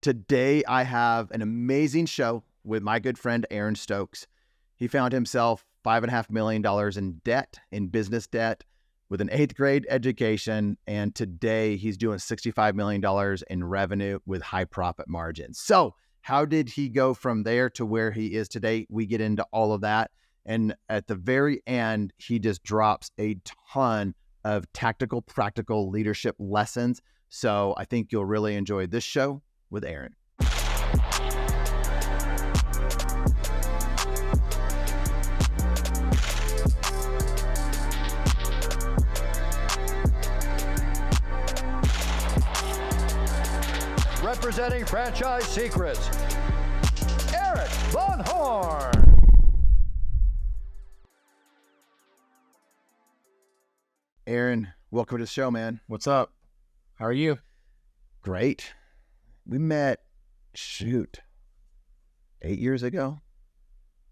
Today, I have an amazing show with my good friend, Aaron Stokes. He found himself $5.5 million in debt, in business debt, with an 8th grade education. And today he's doing $65 million in revenue with high profit margins. So how did he go from there to where he is today? We get into all of that. And at the very end, he just drops a ton of tactical, practical leadership lessons. So I think you'll really enjoy this show with Aaron. Representing Franchise Secrets, Eric Von Horn. Aaron, welcome to the show, man. What's up? How are you? Great. We met, 8 years ago,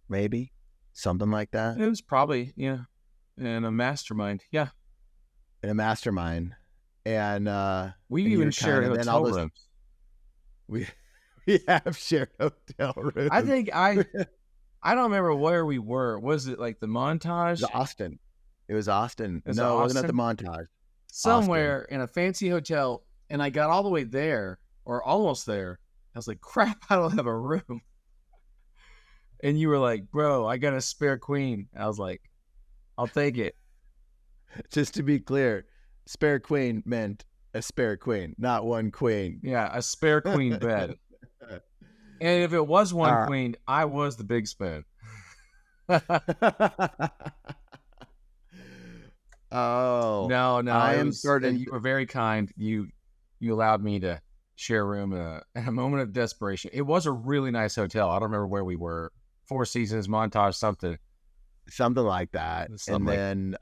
maybe, something like that. It was probably, in a mastermind. Yeah. In a mastermind. And we even shared hotel rooms. We have shared hotel rooms. I think I don't remember where we were. Was it like the Montage? It was Austin. It wasn't at the Montage. Somewhere in a fancy hotel, and I got all the way there, or almost there. I was like, crap, I don't have a room. And you were like, bro, I got a spare queen. I was like, I'll take it. Just to be clear, spare queen meant a spare queen, not one queen. Yeah, a spare queen bed. And if it was one queen, I was the big spoon. Oh. No. You were very kind. You allowed me to share a room in a moment of desperation. It was a really nice hotel. I don't remember where we were. Four Seasons, Montage, something like that. Then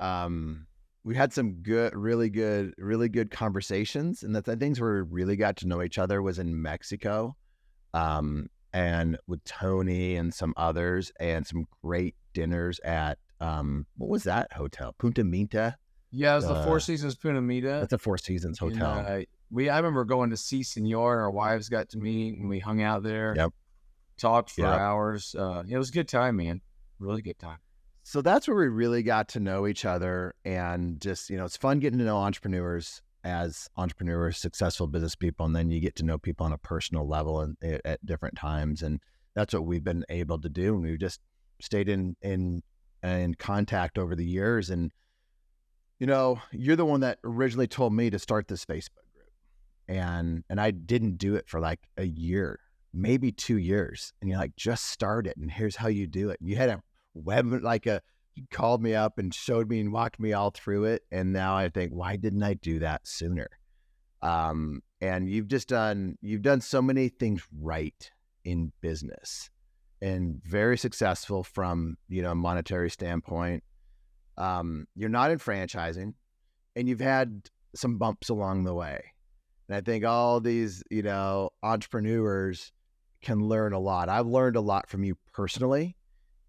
we had some really good conversations. And the things where we really got to know each other was in Mexico, and with Tony and some others, and some great dinners at what was that hotel? Punta Mita. Yeah, it was the Four Seasons Punta Mita. That's a Four Seasons hotel. I remember going to see Senor, and our wives got to meet, and we hung out there. Yep. Talked for hours. It was a good time, man. Really good time. So that's where we really got to know each other, and just, it's fun getting to know entrepreneurs as entrepreneurs, successful business people, and then you get to know people on a personal level and at different times. And that's what we've been able to do. And we've just stayed in contact over the years. And, you're the one that originally told me to start this Facebook group. And I didn't do it for like a year, maybe 2 years. And you're like, just start it. And here's how you do it. You had a web, you called me up and showed me and walked me all through it. And now I think, why didn't I do that sooner? And you've done so many things right in business, and very successful from, a monetary standpoint. You're not in franchising, and you've had some bumps along the way. And I think all these, entrepreneurs can learn a lot. I've learned a lot from you personally,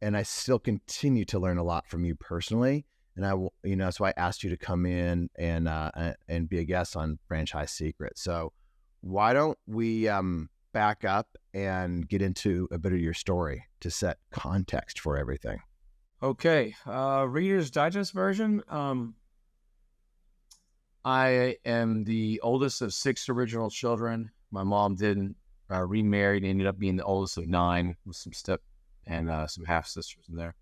and I still continue to learn a lot from you personally. And that's why I asked you to come in and be a guest on Franchise Secrets. So why don't we back up and get into a bit of your story to set context for everything? Okay. Reader's Digest version. I am the oldest of 6 original children. My mom didn't remarried, ended up being the oldest of 9 with some step and some half sisters in there.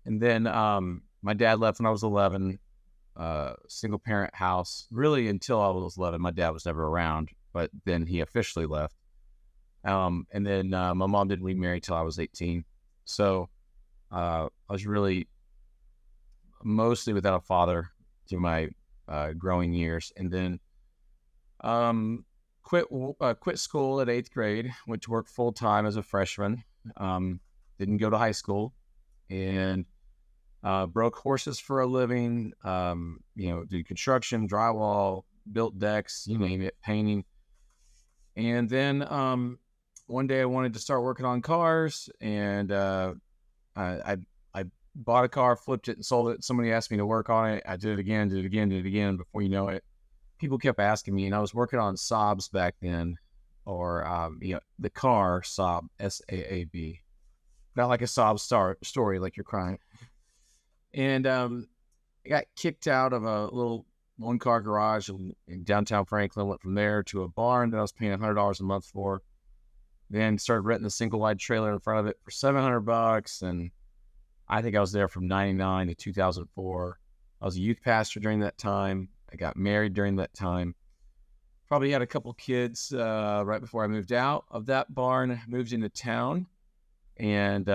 And then my dad left when I was 11, single parent house, really until I was 11. My dad was never around, but then he officially left. And then my mom didn't remarry till I was 18. So I was really mostly without a father through my growing years. And then quit school at 8th grade, went to work full time as a freshman. Didn't go to high school, and broke horses for a living. Did construction, drywall, built decks, you name it, painting. And then one day I wanted to start working on cars, and I bought a car, flipped it, and sold it. Somebody asked me to work on it. I did it again. Before you know it, people kept asking me, and I was working on Saabs back then, or the car sob, SAAB, not like a sob story like you're crying. And I got kicked out of a little one-car garage in downtown Franklin. Went from there to a barn that I was paying $100 a month for. Then started renting a single-wide trailer in front of it for $700, and I think I was there from '99 to 2004. I was a youth pastor during that time. I got married during that time. Probably had a couple kids right before I moved out of that barn. Moved into town, and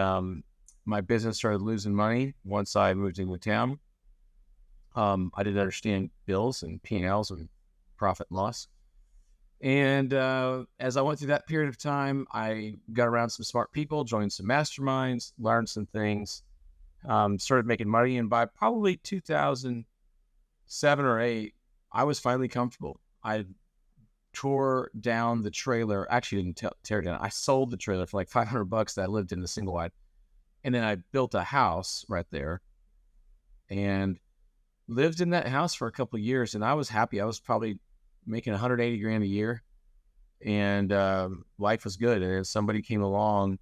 my business started losing money once I moved into town. I didn't understand bills and P&Ls and profit and loss. And as I went through that period of time, I got around some smart people, joined some masterminds, learned some things, started making money. And by probably 2007 or 8, I was finally comfortable. I tore down the trailer. Actually, didn't tear it down. I sold the trailer for like $500 that I lived in the single wide. And then I built a house right there and lived in that house for a couple of years. And I was happy. I was probably making 180 grand a year, and life was good. And then somebody came along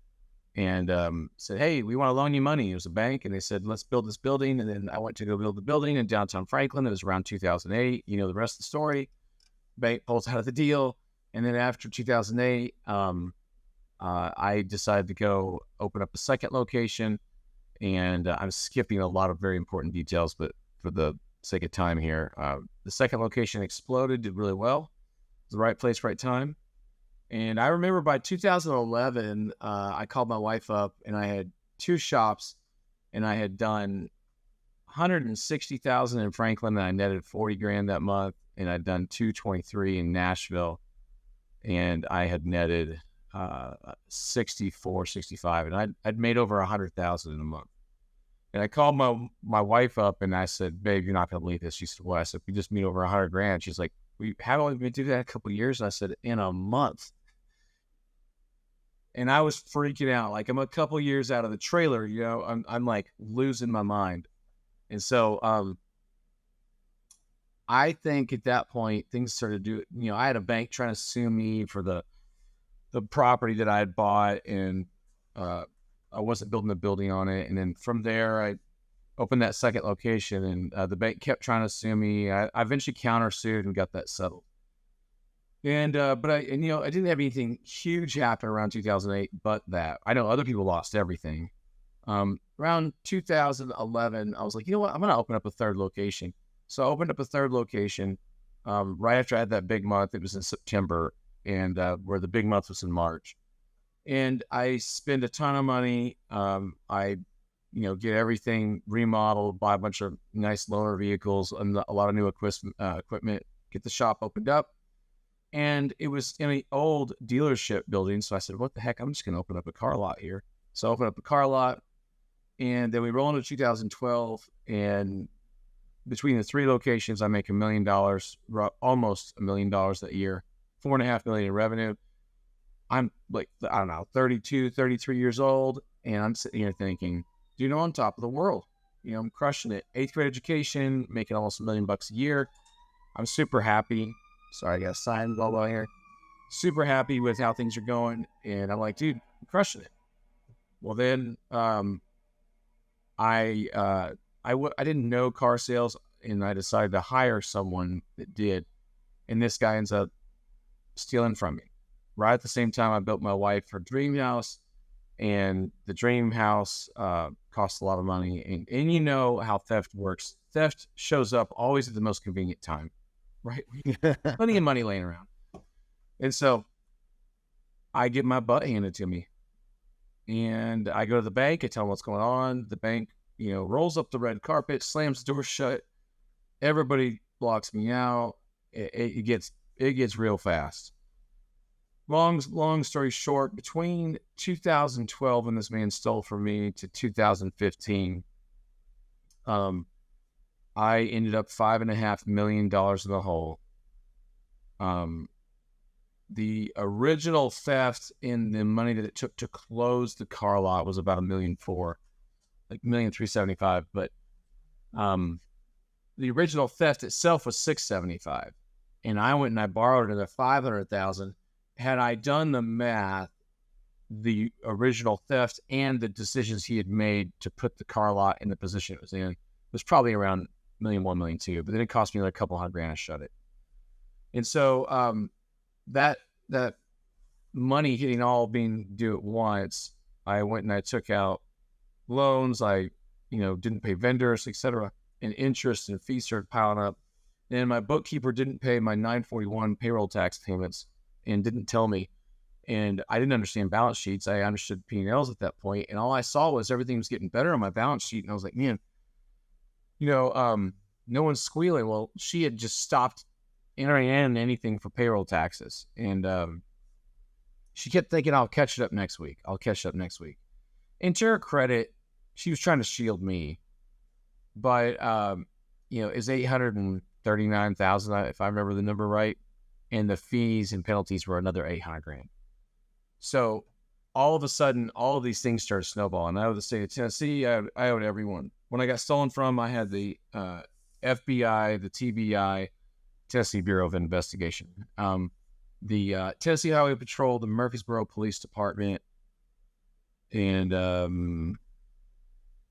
and said, "Hey, we want to loan you money." It was a bank, and they said, "Let's build this building." And then I went to go build the building in downtown Franklin. It was around 2008. You know the rest of the story. Bank pulls out of the deal, and then after 2008, I decided to go open up a second location. And I'm skipping a lot of very important details, but for the sake of time here, the second location exploded, did really well. It was the right place, right time. And I remember by 2011, I called my wife up, and I had 2 shops, and I had done 160,000 in Franklin, and I netted 40 grand that month, and I'd done 223 in Nashville, and I had netted 64, 65, and I'd made over 100,000 in a month. And I called my wife up, and I said, "Babe, you're not going to believe this." She said, "What?" I said, "We just made over 100 grand. She's like, "We haven't only been doing that a couple of years." And I said, "In a month." And I was freaking out. Like, I'm a couple of years out of the trailer, I'm like losing my mind. And so, I think at that point, things started to do, I had a bank trying to sue me for the property that I had bought, and, I wasn't building a building on it. And then from there, I opened that second location, and the bank kept trying to sue me. I eventually countersued and got that settled. And but I didn't have anything huge happen around 2008, but that I know other people lost everything. Around 2011, I was like, you know what? I'm going to open up a third location. So I opened up a third location right after I had that big month. It was in September, and where the big month was in March. And I spend a ton of money. I, get everything remodeled, buy a bunch of nice loaner vehicles and a lot of new equipment, get the shop opened up. And it was in an old dealership building. So I said, what the heck? I'm just going to open up a car lot here. So I opened up a car lot, and then we roll into 2012. And between the 3 locations, I make $1 million, almost $1 million that year, $4.5 million in revenue. I'm like, I don't know, 32, 33 years old. And I'm sitting here thinking, dude, I'm on top of the world. I'm crushing it. 8th grade education, making almost $1 million a year. I'm super happy. Sorry, I got a sign blah blah here. Super happy with how things are going. And I'm like, dude, I'm crushing it. Well, then I didn't know car sales, and I decided to hire someone that did. And this guy ends up stealing from me. Right at the same time, I built my wife her dream house, and the dream house costs a lot of money. And you know how theft works. Theft shows up always at the most convenient time, right? Plenty of money laying around. And so I get my butt handed to me, and I go to the bank. I tell them what's going on. The bank, rolls up the red carpet, slams the door shut. Everybody blocks me out. It gets real fast. Long story short, between 2012 when this man stole from me to 2015, I ended up $5.5 million in the hole. The original theft in the money that it took to close the car lot was about $1.4 million, like $1.375 million. But the original theft itself was $675, and I went and I borrowed another $500,000. had I done the math, the original theft and the decisions he had made to put the car lot in the position it was in was probably around $1.1 million, $1.2 million, but then it cost me like a couple $100,000 to shut it. And so that money hitting all being due at once, I went and I took out loans. I, didn't pay vendors, etc. And interest and fees started piling up. And my bookkeeper didn't pay my 941 payroll tax payments and didn't tell me. And I didn't understand balance sheets. I understood P&Ls at that point. And all I saw was everything was getting better on my balance sheet. And I was like, man, no one's squealing. Well, she had just stopped entering in anything for payroll taxes. And she kept thinking, I'll catch it up next week. And to her credit, she was trying to shield me. But, it's $839,000, if I remember the number right. And the fees and penalties were another $800,000. So all of a sudden, all of these things started snowballing. I owed the state of Tennessee. I owed everyone. When I got stolen from, I had the FBI, the TBI, Tennessee Bureau of Investigation, the Tennessee Highway Patrol, the Murfreesboro Police Department, and I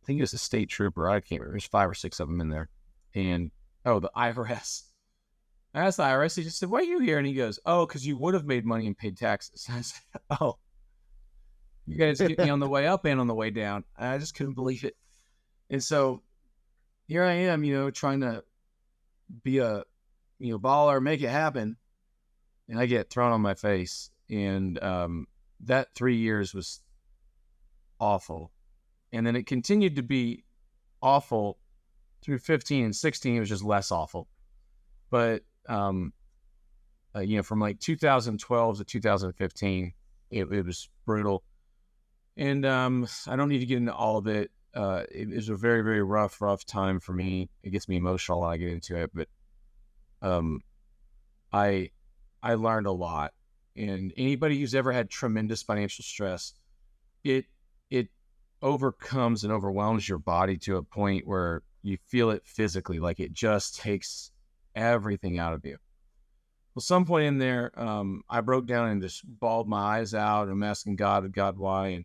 think it was a state trooper. I can't remember. There's 5 or 6 of them in there. And, the IRS. I asked the IRS, he just said, why are you here? And he goes, because you would have made money and paid taxes. I said, you guys get me on the way up and on the way down. I just couldn't believe it. And so here I am, trying to be a, baller, make it happen. And I get thrown on my face. And that 3 years was awful. And then it continued to be awful through 15 and 16. It was just less awful. But, from like 2012 to 2015, it was brutal. And I don't need to get into all of it. It was a very, very rough time for me. It gets me emotional when I get into it. But I learned a lot. And anybody who's ever had tremendous financial stress, it overcomes and overwhelms your body to a point where you feel it physically, like it just takes everything out of you. Well, some point in there, I broke down and just bawled my eyes out. And I'm asking God why, and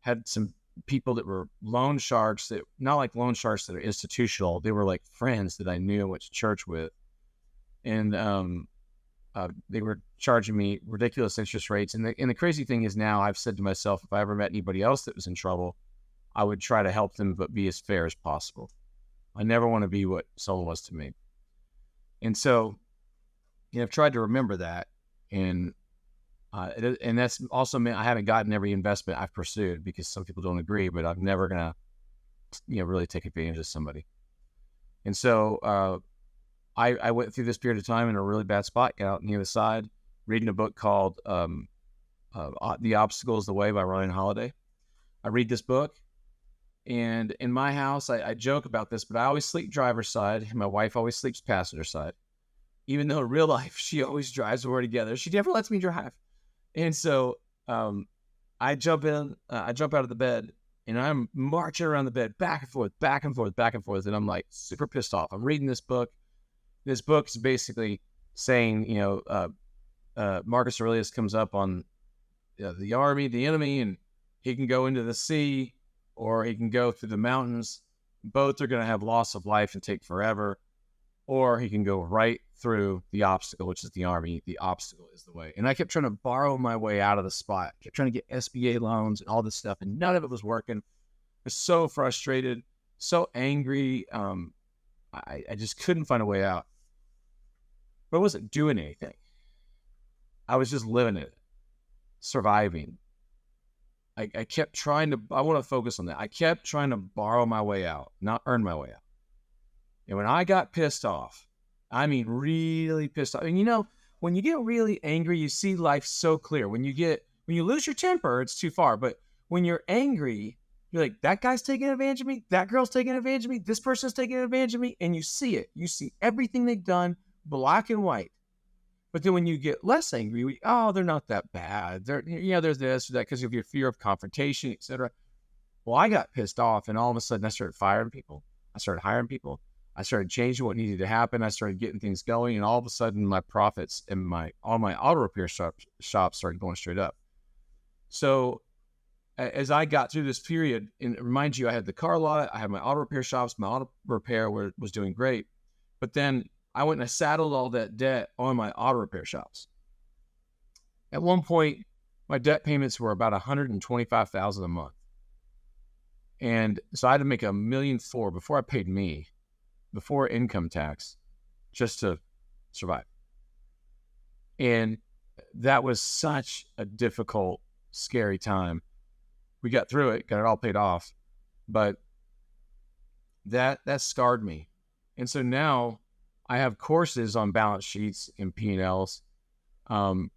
had some people that were loan sharks that, not like loan sharks that are institutional. They were like friends that I knew and went to church with. And they were charging me ridiculous interest rates. And the crazy thing is now I've said to myself, if I ever met anybody else that was in trouble, I would try to help them, but be as fair as possible. I never want to be what someone was to me. And so, I've tried to remember that. And that's also meant I haven't gotten every investment I've pursued, because some people don't agree, but I'm never going to, really take advantage of somebody. And so I went through this period of time in a really bad spot, got out on the other side, reading a book called The Obstacle is the Way by Ryan Holiday. I read this book, and in my house, I joke about this, but I always sleep driver's side, and my wife always sleeps passenger side. Even though in real life, she always drives, we're together. She never lets me drive. And so I jump out of the bed, and I'm marching around the bed, back and forth, back and forth, back and forth. And I'm like super pissed off. I'm reading this book. This book is basically saying, Marcus Aurelius comes up on the army, the enemy, and he can go into the sea or he can go through the mountains. Both are going to have loss of life and take forever. Or he can go right through the obstacle, which is the army. The obstacle is the way. And I kept trying to borrow my way out of the spot. I kept trying to get SBA loans and all this stuff, and none of it was working. I was so frustrated, so angry. I just couldn't find a way out. But I wasn't doing anything. I was just living it, surviving. I kept trying to, I want to focus on that. I kept trying to borrow my way out, not earn my way out. And when I got pissed off, I mean, really pissed off. And when you get really angry, you see life so clear. When you lose your temper, it's too far. But when you're angry, you're like, that guy's taking advantage of me. That girl's taking advantage of me. This person's taking advantage of me. And you see it. You see everything they've done, black and white. But then when you get less angry, they're not that bad. There's this or that because of your fear of confrontation, etc. Well, I got pissed off, and all of a sudden I started firing people. I started hiring people. I started changing what needed to happen. I started getting things going, and all of a sudden my profits and all my auto repair shops started going straight up. So as I got through this period, and remind you, I had the car lot, I had my auto repair shops, my auto repair was doing great. But then I went and I saddled all that debt on my auto repair shops. At one point, my debt payments were about $125,000 a month. And so I had to make $1.4 million before I paid me, before income tax, just to survive. And that was such a difficult, scary time. We got through it, got it all paid off, but that scarred me. And so now I have courses on balance sheets and P&Ls, and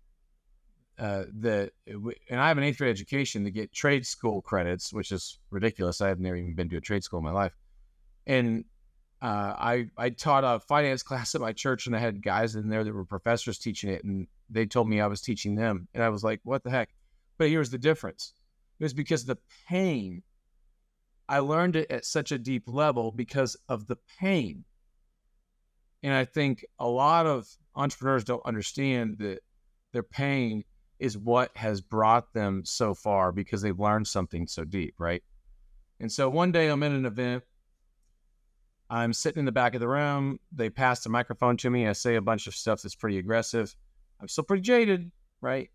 I have an 8th grade education to get trade school credits, which is ridiculous. I have never even been to a trade school in my life. And I taught a finance class at my church, and I had guys in there that were professors teaching it, and they told me I was teaching them. And I was like, what the heck? But here's the difference. It was because the pain, I learned it at such a deep level because of the pain. And I think a lot of entrepreneurs don't understand that their pain is what has brought them so far because they've learned something so deep, right? And so one day I'm in an event. I'm sitting in the back of the room. They pass the microphone to me. I say a bunch of stuff that's pretty aggressive. I'm still pretty jaded, right?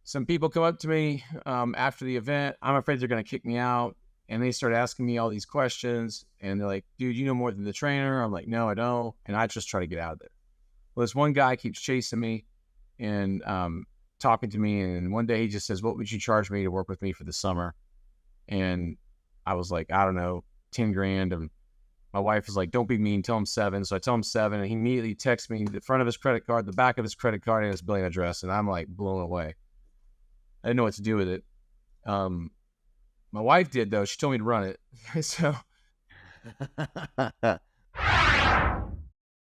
Some people come up to me after the event. I'm afraid they're going to kick me out. And they start asking me all these questions. And they're like, dude, you know more than the trainer? I'm like, no, I don't. And I just try to get out of there. Well, this one guy keeps chasing me and talking to me. And one day he just says, what would you charge me to work with me for the summer? And I was like, I don't know, 10 grand. And my wife was like, don't be mean, tell him 7. So I tell him 7. And he immediately texts me the front of his credit card, the back of his credit card, and his billing address. And I'm like blown away. I didn't know what to do with it. My wife did, though. She told me to run it. So,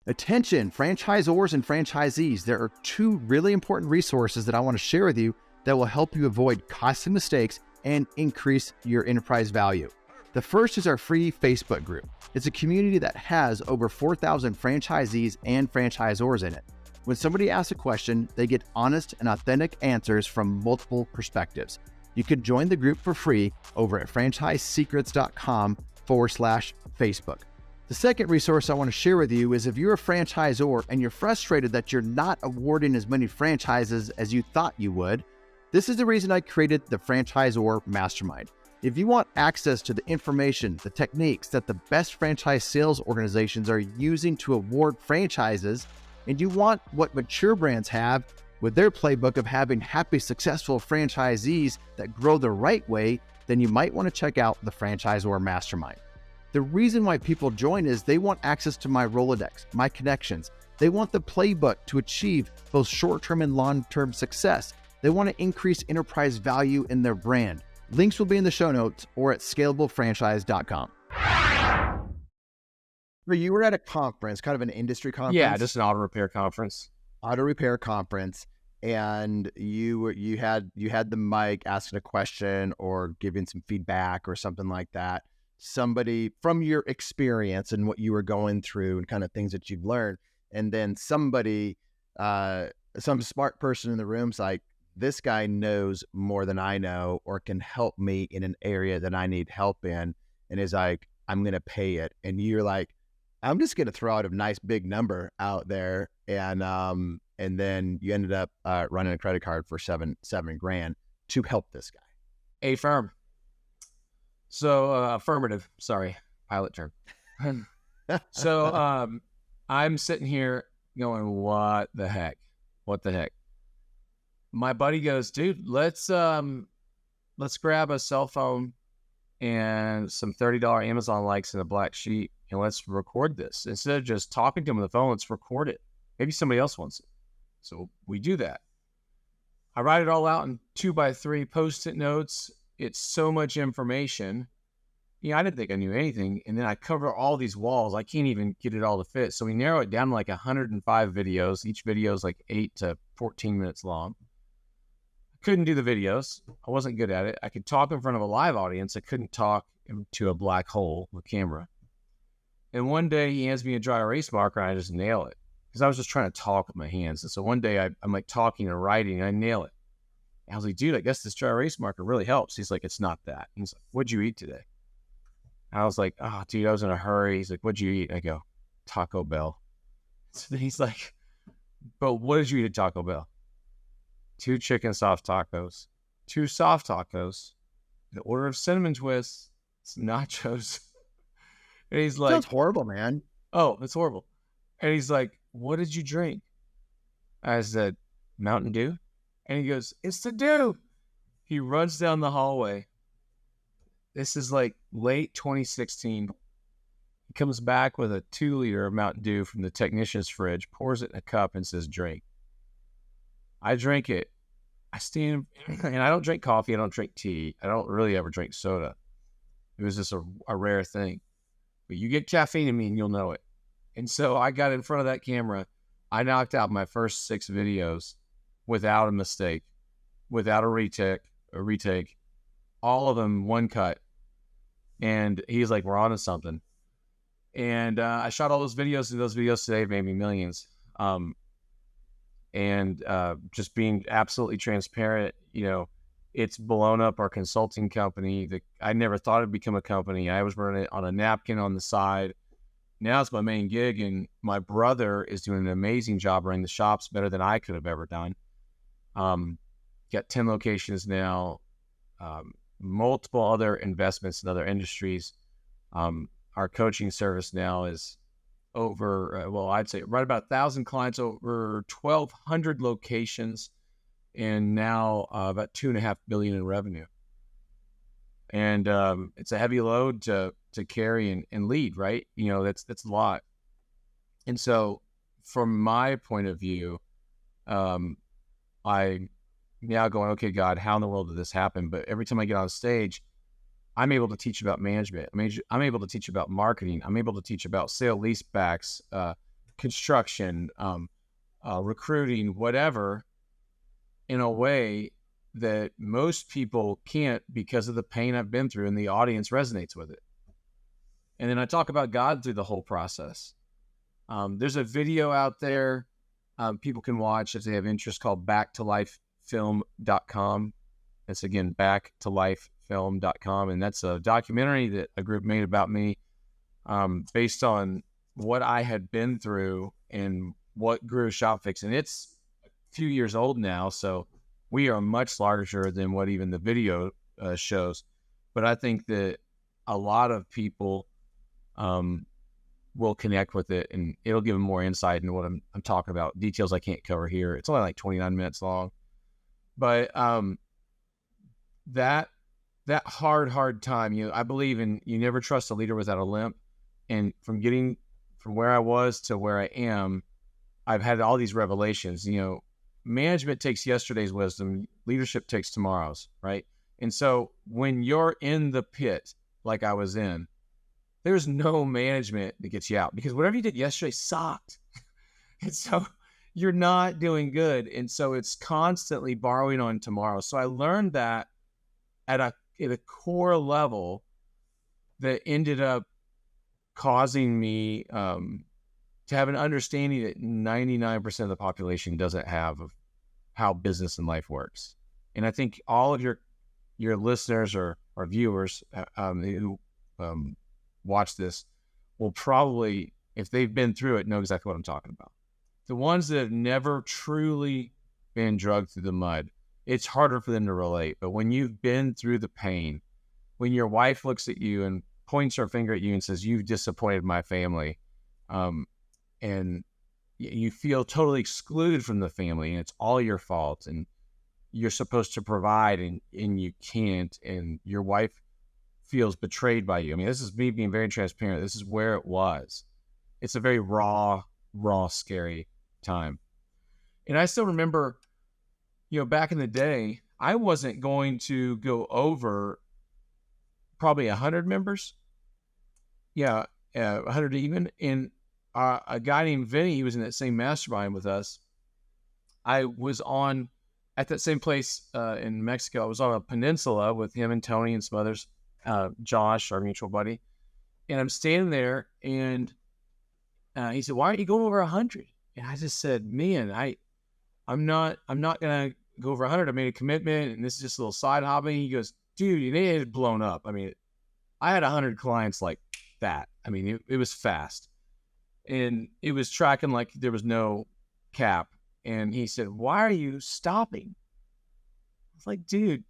attention, franchisors and franchisees. There are 2 really important resources that I want to share with you that will help you avoid costly mistakes and increase your enterprise value. The first is our free Facebook group. It's a community that has over 4,000 franchisees and franchisors in it. When somebody asks a question, they get honest and authentic answers from multiple perspectives. You can join the group for free over at franchisesecrets.com/Facebook. The second resource I want to share with you is if you're a franchisor and you're frustrated that you're not awarding as many franchises as you thought you would, this is the reason I created the Franchisor Mastermind. If you want access to the information, the techniques that the best franchise sales organizations are using to award franchises, and you want what mature brands have with their playbook of having happy, successful franchisees that grow the right way, then you might want to check out the Franchisor Mastermind. The reason why people join is they want access to my Rolodex, my connections. They want the playbook to achieve both short-term and long-term success. They want to increase enterprise value in their brand. Links will be in the show notes or at scalablefranchise.com. You were at a conference, kind of an industry conference. yeah, just an auto repair conference. Auto repair conference, and you had the mic asking a question or giving some feedback or something like that. Somebody from your experience and what you were going through and kind of things that you've learned, and then somebody, some smart person in the room's like, this guy knows more than I know or can help me in an area that I need help in, and is like, I'm going to pay it. And you're like, I'm just going to throw out a nice big number out there. And then you ended up running a credit card for seven grand to help this guy. Affirm. So affirmative, sorry, pilot term. So I'm sitting here going, what the heck? What the heck? My buddy goes, dude, let's grab a cell phone and some $30 Amazon likes and a black sheet, and let's record this. Instead of just talking to him on the phone, let's record it. Maybe somebody else wants it. So we do that. I write it all out in 2x3 Post-it notes. It's so much information. Yeah, I didn't think I knew anything. And then I cover all these walls. I can't even get it all to fit. So we narrow it down to like 105 videos. Each video is like 8 to 14 minutes long. Couldn't do the videos. I wasn't good at it. I could talk in front of a live audience. I couldn't talk to a black hole with camera. And one day he hands me a dry erase marker and I just nail it because I was just trying to talk with my hands. And so one day I'm like talking and writing and I nail it. And I was like, dude, I guess this dry erase marker really helps. He's like, it's not that. He's like, what'd you eat today? I was like, oh, dude, I was in a hurry. He's like, what'd you eat? I go, Taco Bell. So then he's like, but what did you eat at Taco Bell? 2 chicken soft tacos, 2 soft tacos, an order of cinnamon twists, some nachos. And he's like, Sounds horrible, man. oh, it's horrible. And he's like, what did you drink? I said, Mountain Dew. And he goes, it's the dew. He runs down the hallway. This is like late 2016. He comes back with a 2-liter of Mountain Dew from the technician's fridge, pours it in a cup and says, drink. I drink it. I stand, and I don't drink coffee. I don't drink tea. I don't really ever drink soda. It was just a rare thing. But you get caffeine in me and you'll know it. And so I got in front of that camera. I knocked out my first 6 videos without a mistake, without a retake, all of them one cut. And he's like, we're on to something. And I shot all those videos, and those videos today have made me millions. Just being absolutely transparent, it's blown up our consulting company. I never thought it'd become a company. I was running it on a napkin on the side. Now it's my main gig, and my brother is doing an amazing job running the shops, better than I could have ever done. Got 10 locations now, multiple other investments in other industries. Our coaching service now is over, I'd say right about 1,000 clients, over 1,200 locations, and now about $2.5 billion in revenue. And it's a heavy load to carry and lead, right? That's a lot. And so from my point of view, I now going, okay, God, how in the world did this happen? But every time I get on stage, I'm able to teach about management. I'm able to teach about marketing. I'm able to teach about sale leasebacks, construction, recruiting, whatever, in a way that most people can't because of the pain I've been through, and the audience resonates with it. And then I talk about God through the whole process. There's a video out there people can watch if they have interest, called backtolifefilm.com. It's, again, backtolifefilm.com. And that's a documentary that a group made about me based on what I had been through and what grew ShopFix. And it's a few years old now, so we are much larger than what even the video shows. But I think that a lot of people will connect with it, and it'll give them more insight into what I'm talking about. Details I can't cover here. It's only like 29 minutes long. But that hard time, I believe in, you never trust a leader without a limp. And from getting from where I was to where I am, I've had all these revelations. Management takes yesterday's wisdom, leadership takes tomorrow's, right? And so when you're in the pit, like I was in, there's no management that gets you out, because whatever you did yesterday sucked. And so you're not doing good. And so it's constantly borrowing on tomorrow. So I learned that at a core level that ended up causing me to have an understanding that 99% of the population doesn't have of how business and life works. And I think all of your listeners or viewers who watch this will probably, if they've been through it, know exactly what I'm talking about. The ones that have never truly been drugged through the mud, it's harder for them to relate. But when you've been through the pain, when your wife looks at you and points her finger at you and says, you've disappointed my family, and you feel totally excluded from the family, and it's all your fault, and you're supposed to provide and you can't, and your wife feels betrayed by you. I mean, this is me being very transparent. This is where it was. It's a very raw, scary time. And I still remember, back in the day, I wasn't going to go over probably 100 members. Yeah, 100 even. And a guy named Vinny, he was in that same mastermind with us. I was at that same place in Mexico. I was on a peninsula with him and Tony and some others, Josh, our mutual buddy. And I'm standing there, and he said, "Why aren't you going over 100?" And I just said, "Man, I'm not gonna go over 100. I made a commitment, and this is just a little side hobby." He goes, "Dude, it had blown up. I mean, I had 100 clients like that. I mean, it was fast, and it was tracking like there was no cap." And he said, "Why are you stopping?" I was like, "Dude,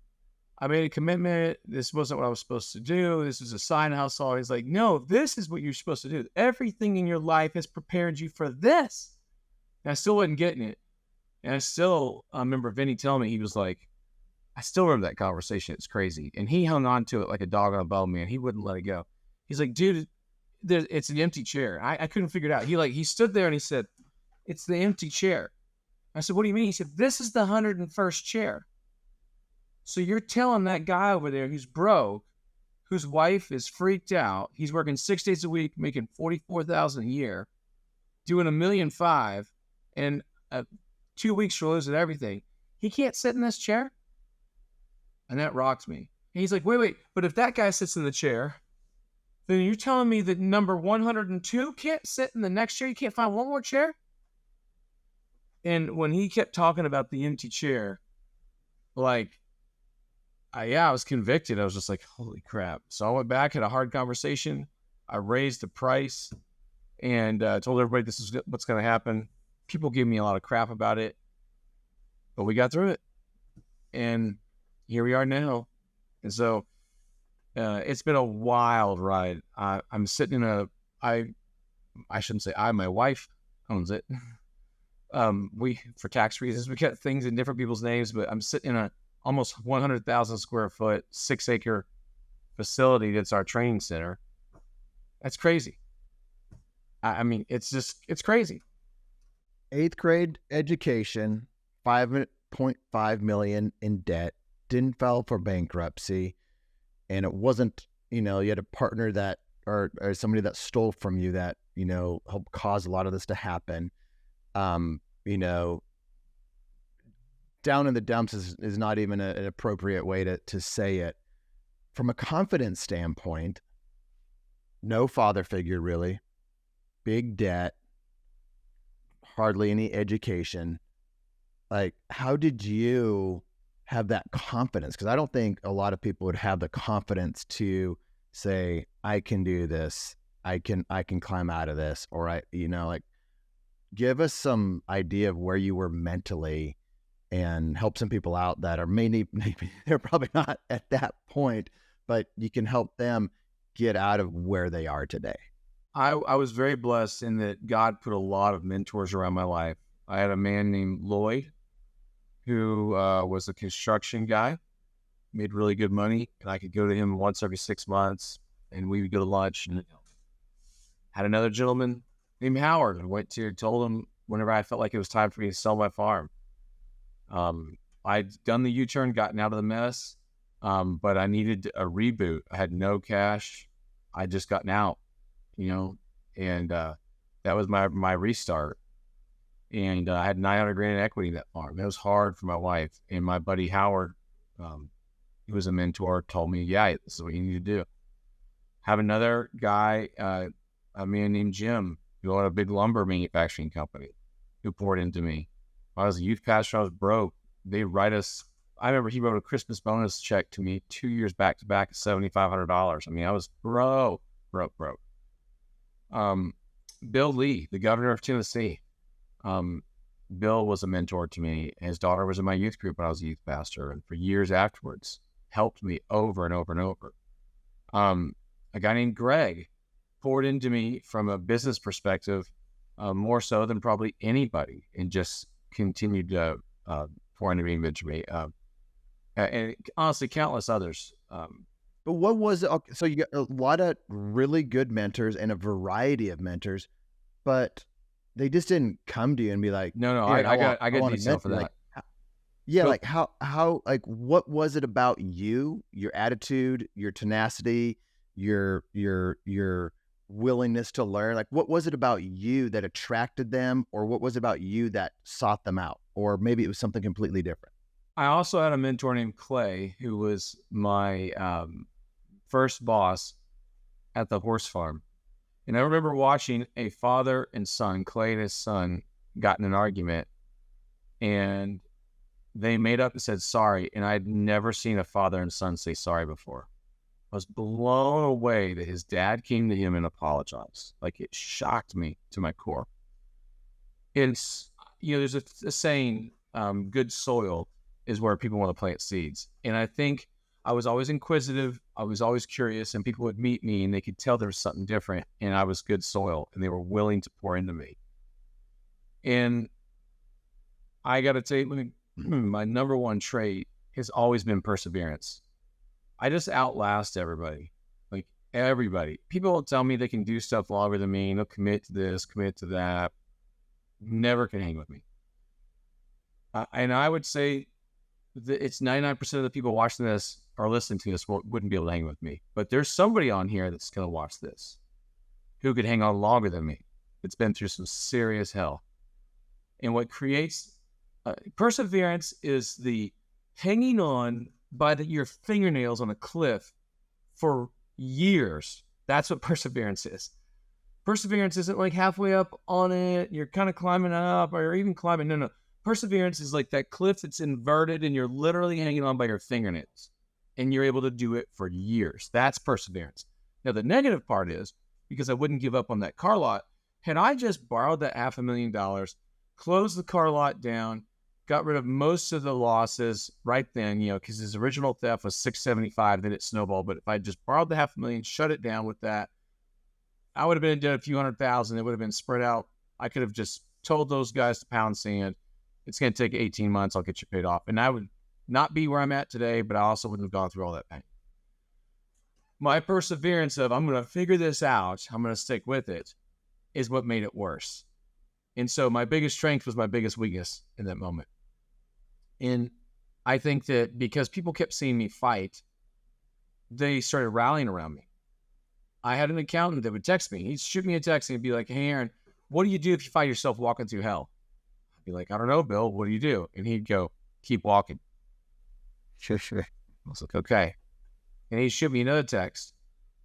I made a commitment. This wasn't what I was supposed to do. This was a side hustle." He's like, "No, this is what you're supposed to do. Everything in your life has prepared you for this." And I still wasn't getting it. And I remember Vinny telling me, he was like, I still remember that conversation. It's crazy. And he hung on to it like a dog on a bone, man. He wouldn't let it go. He's like, "Dude, it's an empty chair." I couldn't figure it out. He stood there and he said, "It's the empty chair." I said, "What do you mean?" He said, "This is the 101st chair. So you're telling that guy over there who's broke, whose wife is freaked out, he's working 6 days a week, making $44,000 a year, doing $1.5 million, and 2 weeks for losing everything. He can't sit in this chair?" And that rocked me. And he's like, wait, but if that guy sits in the chair, then you're telling me that number 102 can't sit in the next chair? You can't find one more chair? And when he kept talking about the empty chair, like, I was convicted. I was just like, holy crap. So I went back, had a hard conversation. I raised the price and told everybody this is what's going to happen. People gave me a lot of crap about it, but we got through it. And here we are now. And so it's been a wild ride. I'm sitting in I shouldn't say my wife owns it. For tax reasons, we got things in different people's names, but I'm sitting in a almost 100,000 square foot, 6-acre facility that's our training center. That's crazy. I mean, it's crazy. 8th grade education, $5.5 million in debt, didn't file for bankruptcy, and it wasn't, you had a partner that or somebody that stole from you that, helped cause a lot of this to happen. Down in the dumps is not even an appropriate way to say it. From a confidence standpoint, no father figure really, big debt, hardly any education. Like, how did you have that confidence? Because I don't think a lot of people would have the confidence to say, I can do this, I can climb out of this, or give us some idea of where you were mentally and help some people out that are maybe they're probably not at that point, but you can help them get out of where they are today. I was very blessed in that God put a lot of mentors around my life. I had a man named Lloyd who was a construction guy, made really good money, and I could go to him once every 6 months, and we would go to lunch. And had another gentleman named Howard. I told him whenever I felt like it was time for me to sell my farm. I'd done the U-turn, gotten out of the mess, but I needed a reboot. I had no cash. I'd just gotten out, and that was my restart. And I had $900,000 in equity in that farm. It was hard for my wife. And my buddy Howard, he was a mentor, told me, yeah, this is what you need to do. Have another guy, a man named Jim, who owned a big lumber manufacturing company, who poured into me. I was a youth pastor. I was broke. They write us. I remember he wrote a Christmas bonus check to me 2 years back to back, $7,500. I mean, I was broke. Bill Lee, the governor of Tennessee. Bill was a mentor to me. His daughter was in my youth group when I was a youth pastor, and for years afterwards, helped me over and over and over. A guy named Greg poured into me from a business perspective, more so than probably anybody, and just continued to pour into me, and honestly, countless others. But what was it? Okay, so you got a lot of really good mentors and a variety of mentors, but they just didn't come to you and be like, no, I got detail for that. Like, how, what was it about you, your attitude, your tenacity, your willingness to learn? Like, what was it about you that attracted them, or what was it about you that sought them out? Or maybe it was something completely different. I also had a mentor named Clay, who was my first boss at the horse farm. And I remember watching a father and son, Clay and his son, got in an argument, and they made up and said sorry. And I'd never seen a father and son say sorry before. I was blown away that his dad came to him and apologized. Like, it shocked me to my core. It's, there's a saying, good soil is where people want to plant seeds. And I think I was always inquisitive. I was always curious, and people would meet me and they could tell there was something different, and I was good soil, and they were willing to pour into me. And I got to tell you, my number one trait has always been perseverance. I just outlast everybody. Like, everybody. People will tell me they can do stuff longer than me, and they'll commit to this, commit to that. Never can hang with me. And I would say that it's 99% of the people watching this or listening to this wouldn't be able to hang with me. But there's somebody on here that's going to watch this who could hang on longer than me. It's been through some serious hell. And what creates perseverance is the hanging on by your fingernails on a cliff for years. That's what perseverance is. Perseverance isn't like halfway up on it, you're kind of climbing up, or even climbing. No. Perseverance is like that cliff that's inverted and you're literally hanging on by your fingernails, and you're able to do it for years. That's perseverance. Now, the negative part is, because I wouldn't give up on that car lot, had I just borrowed that $500,000, closed the car lot down, got rid of most of the losses right then, because his original theft was $675, then it snowballed. But if I just borrowed the $500,000, shut it down with that, I would have been in debt a few $100,000. It would have been spread out. I could have just told those guys to pound sand. It's going to take 18 months. I'll get you paid off. And I would not be where I'm at today, but I also wouldn't have gone through all that pain. My perseverance of, I'm going to figure this out, I'm going to stick with it, is what made it worse. And so my biggest strength was my biggest weakness in that moment. And I think that because people kept seeing me fight, they started rallying around me. I had an accountant that would text me. He'd shoot me a text and he'd be like, "Hey, Aaron, what do you do if you find yourself walking through hell?" I'd be like, "I don't know, Bill. What do you do?" And he'd go, "Keep walking." Sure. I was like, "Okay." And he'd shoot me another text.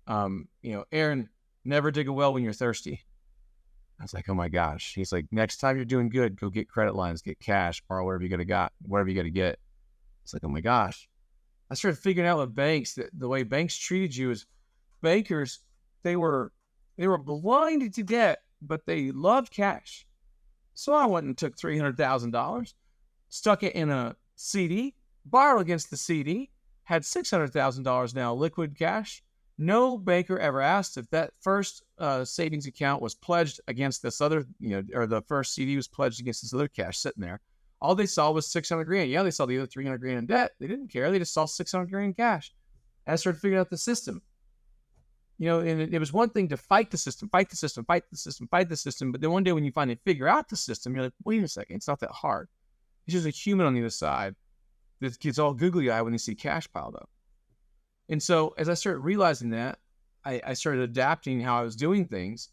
"Aaron, never dig a well when you're thirsty." I was like, "Oh my gosh." He's like, "Next time you're doing good, go get credit lines, get cash, borrow whatever you got to get." It's like, oh my gosh. I started figuring out with banks that the way banks treated you is bankers, they were blinded to debt, but they loved cash. So I went and took $300,000, stuck it in a CD, borrowed against the CD, had $600,000 now liquid cash. No banker ever asked if that first savings account was pledged against this other, or the first CD was pledged against this other cash sitting there. All they saw was $600,000. Yeah, they saw the other $300,000 in debt. They didn't care. They just saw $600,000 in cash. I started figuring out the system. And it was one thing to fight the system. But then one day when you finally figure out the system, you're like, wait a second, it's not that hard. It's just a human on the other side that gets all googly-eyed when they see cash piled up. And so as I started realizing that, I started adapting how I was doing things.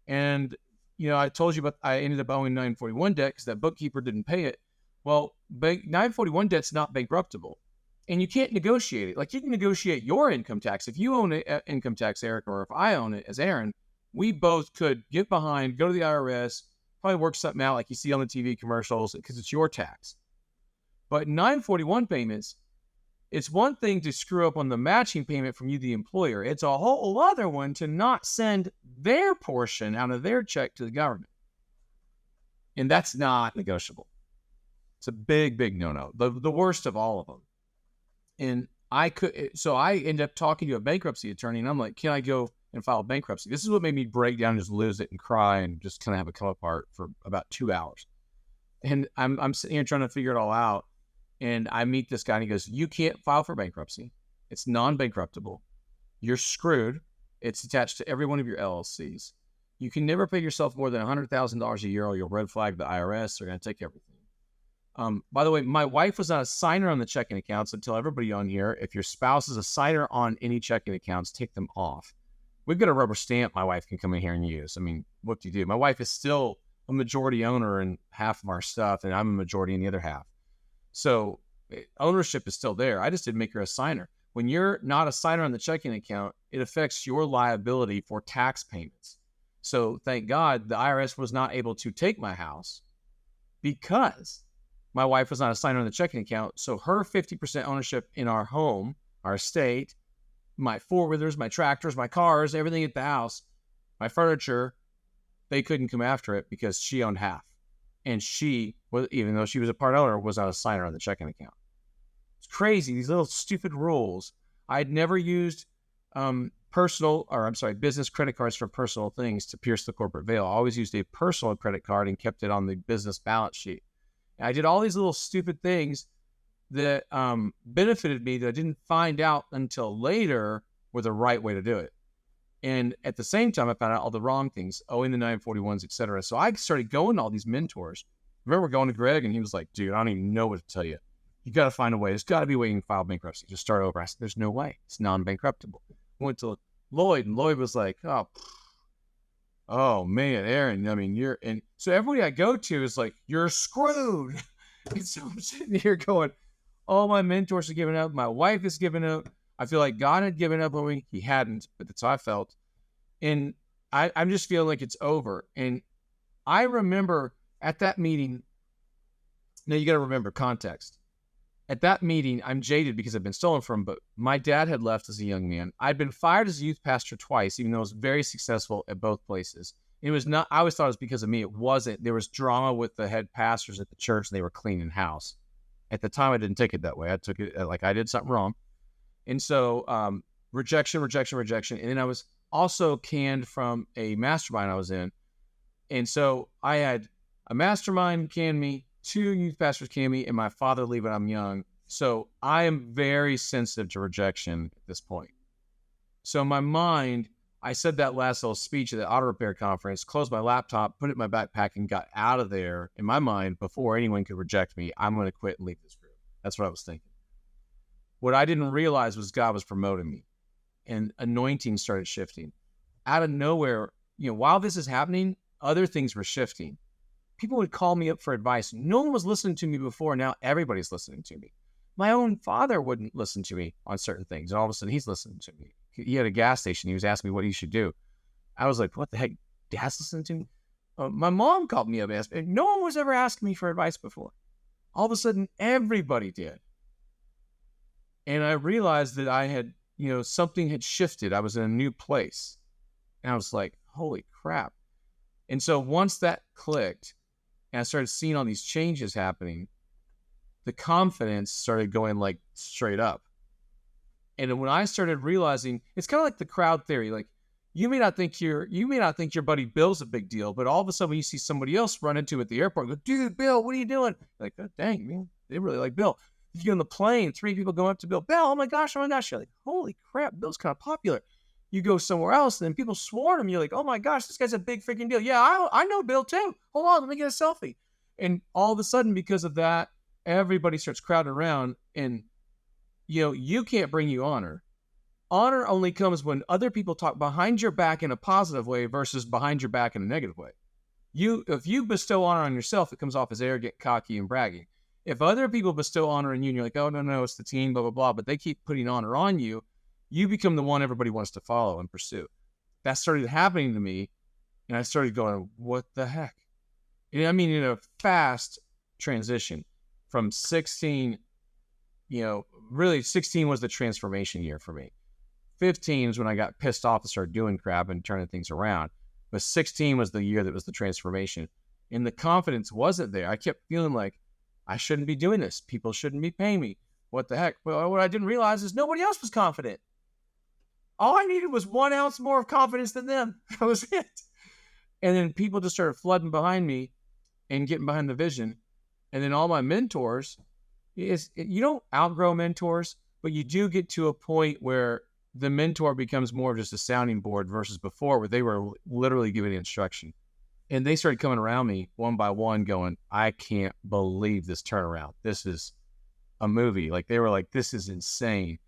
And, I told you I ended up owing 941 debt because that bookkeeper didn't pay it. Well, 941 debt's not bankruptable. And you can't negotiate it. Like, you can negotiate your income tax. If you own income tax, Eric, or if I own it as Aaron, we both could get behind, go to the IRS, probably work something out like you see on the TV commercials because it's your tax. But 941 payments, it's one thing to screw up on the matching payment from you, the employer. It's a whole other one to not send their portion out of their check to the government. And that's not negotiable. It's a big, big no-no. The worst of all of them. And I ended up talking to a bankruptcy attorney, and I'm like, can I go and file bankruptcy? This is what made me break down and just lose it and cry and just kind of have a come apart for about 2 hours. And I'm sitting here trying to figure it all out. And I meet this guy and he goes, "You can't file for bankruptcy. It's non-bankruptable. You're screwed. It's attached to every one of your LLCs. You can never pay yourself more than $100,000 a year or you'll red flag the IRS. They're going to take everything." By the way, my wife was not a signer on the checking accounts. So tell everybody on here, if your spouse is a signer on any checking accounts, take them off. We've got a rubber stamp my wife can come in here and use. I mean, what do you do? My wife is still a majority owner in half of our stuff, and I'm a majority in the other half. So ownership is still there. I just didn't make her a signer. when you're not a signer on the checking account, it affects your liability for tax payments. So thank God the IRS was not able to take my house because my wife was not a signer on the checking account. So her 50% ownership in our home, our estate, my four-wheelers, my tractors, my cars, everything at the house, my furniture, they couldn't come after it because she owned half. And she, even though she was a part owner, was not a signer on the checking account. It's crazy, these little stupid rules. I'd never used business credit cards for personal things to pierce the corporate veil. I always used a personal credit card and kept it on the business balance sheet. And I did all these little stupid things that benefited me that I didn't find out until later were the right way to do it. And at the same time, I found out all the wrong things, owing the 941s, et cetera. So I started going to all these mentors. I remember going to Greg, and he was like, dude, I don't even know what to tell you. You got to find a way. There's got to be a way you can file bankruptcy. Just start over. I said, there's no way. It's non-bankruptable. I went to Lloyd, and Lloyd was like, oh man, Aaron, I mean, you're, and so everybody I go to is like, you're screwed. And so I'm sitting here going, all my mentors are giving up. My wife is giving up. I feel like God had given up on me. He hadn't, but that's how I felt. And I'm just feeling like it's over. And I remember at that meeting, now you got to remember context. At that meeting, I'm jaded because I've been stolen from, but my dad had left as a young man. I'd been fired as a youth pastor twice, even though I was very successful at both places. It was not, I always thought it was because of me. It wasn't. There was drama with the head pastors at the church, and they were cleaning house. At the time, I didn't take it that way. I took it like I did something wrong. And so rejection. And then I was also canned from a mastermind I was in. And so I had a mastermind can me, 2 youth pastors can me, and my father leave when I'm young. So I am very sensitive to rejection at this point. So in my mind, I said that last little speech at the auto repair conference, closed my laptop, put it in my backpack, and got out of there. In my mind, before anyone could reject me, I'm going to quit and leave this group. That's what I was thinking. What I didn't realize was God was promoting me, and anointing started shifting. Out of nowhere, while this is happening, other things were shifting. People would call me up for advice. No one was listening to me before. Now everybody's listening to me. My own father wouldn't listen to me on certain things. And all of a sudden he's listening to me. He had a gas station. He was asking me what he should do. I was like, what the heck? Dad's listening to me? My mom called me up and asked me. No one was ever asking me for advice before. All of a sudden everybody did. And I realized that I had, something had shifted. I was in a new place. And I was like, holy crap. And so once that clicked, and I started seeing all these changes happening, the confidence started going like straight up. And when I started realizing, it's kind of like the crowd theory. Like you may not think your buddy Bill's a big deal, but all of a sudden when you see somebody else run into him at the airport, go, dude, Bill, what are you doing? Like, oh, dang, man, they really like Bill. If you're on the plane, 3 people go up to Bill, Bill, oh my gosh. You're like, holy crap, Bill's kind of popular. You go somewhere else, and then people swarm him. You're like, oh my gosh, this guy's a big freaking deal. Yeah, I know Bill too. Hold on, let me get a selfie. And all of a sudden, because of that, everybody starts crowding around, and you can't bring you honor. Honor only comes when other people talk behind your back in a positive way versus behind your back in a negative way. If you bestow honor on yourself, it comes off as arrogant, cocky, and bragging. If other people bestow honor on you, and you're like, oh no, it's the team, blah blah blah, but they keep putting honor on you, you become the one everybody wants to follow and pursue. That started happening to me, and I started going, what the heck? And I mean, in a fast transition from 16, really 16 was the transformation year for me. 15 is when I got pissed off and started doing crap and turning things around. But 16 was the year that was the transformation. And the confidence wasn't there. I kept feeling like I shouldn't be doing this. People shouldn't be paying me. What the heck? Well, what I didn't realize is nobody else was confident. All I needed was 1 ounce more of confidence than them. That was it. And then people just started flooding behind me and getting behind the vision. And then all my mentors, you don't outgrow mentors, but you do get to a point where the mentor becomes more of just a sounding board versus before where they were literally giving instruction. And they started coming around me one by one going, I can't believe this turnaround. This is a movie. Like they were like, this is insane.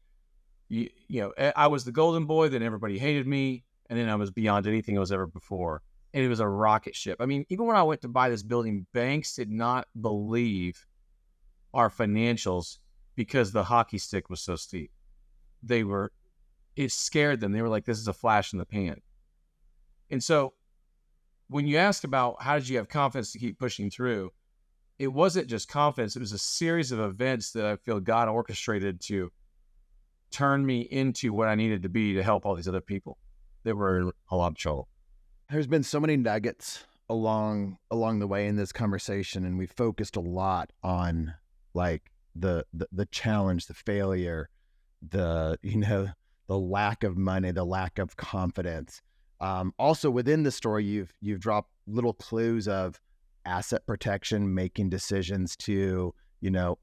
I was the golden boy, then everybody hated me, and then I was beyond anything I was ever before. And it was a rocket ship. I mean, even when I went to buy this building, banks did not believe our financials because the hockey stick was so steep. it scared them. They were like, this is a flash in the pan. And so when you ask about how did you have confidence to keep pushing through, it wasn't just confidence. It was a series of events that I feel God orchestrated to turn me into what I needed to be to help all these other people that were in a lot of trouble. There's been so many nuggets along the way in this conversation, and we focused a lot on like the challenge, the failure, the lack of money, the lack of confidence. Also within the story, you've dropped little clues of asset protection, making decisions to,